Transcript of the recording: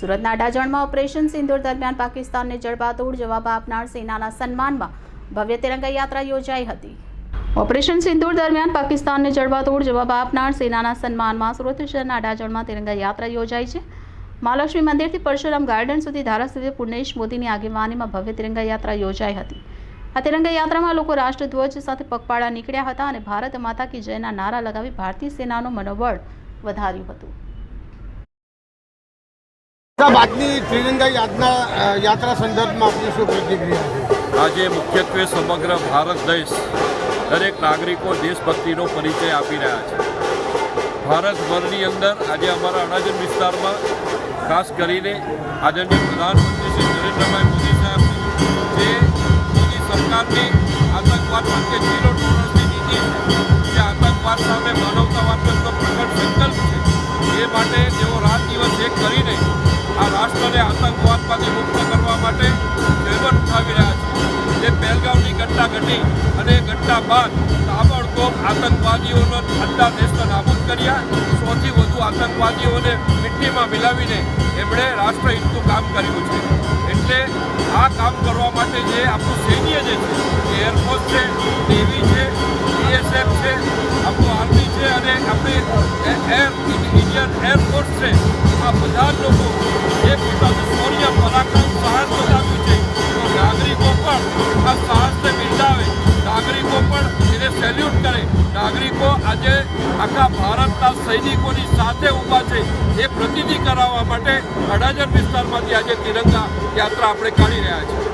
સુરતના અડાજણમાં ઓપરેશન સિંદૂર દરમિયાન પાકિસ્તાનને જડબાતોડ જવાબ આપનાર સેનાના સન્માનમાં ભવ્ય તિરંગા યાત્રા યોજાઈ હતી। ઓપરેશન સિંદૂર દરમિયાન પાકિસ્તાનને જડબાતોડ જવાબ આપનાર સેનાના સન્માનમાં સુરત શહેરના અડાજણમાં તિરંગા યાત્રા યોજાઈ છે। મહાલક્ષ્મી મંદિરથી પરશુરામ ગાર્ડન સુધી ધારાસભ્ય પુર્ણેશ મોદીની આગેવાનીમાં ભવ્ય તિરંગા યાત્રા યોજાઈ હતી। આ તિરંગા યાત્રામાં લોકો રાષ્ટ્રધ્વજ સાથે પગપાળા નીકળ્યા હતા અને ભારત માતા કી જયના નારા લગાવી ભારતીય સેનાનું મનોબળ વધાર્યું હતું। બાદની ત્રિરંગા યાત્રા સંદર્ભમાં આપની શું પ્રતિક્રિયા છે? આજે મુખ્યત્વે સમગ્ર ભારત દેશ દરેક નાગરિકો દેશભક્તિનો પરિચય આપી રહ્યા છે। ભારતભરની અંદર આજે અમારા અડાજણ વિસ્તારમાં ખાસ કરીને આદરણીય પ્રધાનમંત્રી શ્રી નરેન્દ્રભાઈ મોદી સાહેબ જે મોદી સરકારની આતંકવાદ માટે ઝીરો ટોલરન્સની નીતિ છે, જે આતંકવાદ સામે માનવતાવાદનો પ્રગટ સંકલ્પ છે, એ માટે તેઓ રાત દિવસ એક કરીને આ રાષ્ટ્રને આતંકવાદમાંથી મુક્ત કરવા માટે જહેમત ઉઠાવી રહ્યા છે। જે પહેલગામની ઘટના ઘટી અને ઘટના બાદ તાબડતોબ આતંકવાદીઓનો આખા દેશને નાબૂદ કર્યા। 100થી વધુ આતંકવાદીઓને મિટ્ટીમાં મિલાવીને એમણે રાષ્ટ્રહિતનું કામ કર્યું છે। એટલે આ કામ કરવા માટે જે આપણું સૈન્ય જે છે, એરફોર્સ છે, નેવી છે, BSF છે, આપણું આર્મી છે અને આપણી ઇન્ડિયન એરફોર્સ છે, આ બધા લોકો જે પોતાનું શૌર્ય પરાક્રમ સાહસ બતાવ્યું છે, તો નાગરિકો પણ આ સાહસને બિરદાવે, નાગરિકો પણ એને સેલ્યુટ કરે। નાગરિકો આજે આખા ભારતના સૈનિકોની સાથે ઊભા છે એ પ્રતિનિધિ કરાવવા માટે અડાજણ વિસ્તારમાંથી આજે તિરંગા યાત્રા આપણે કાઢી રહ્યા છીએ।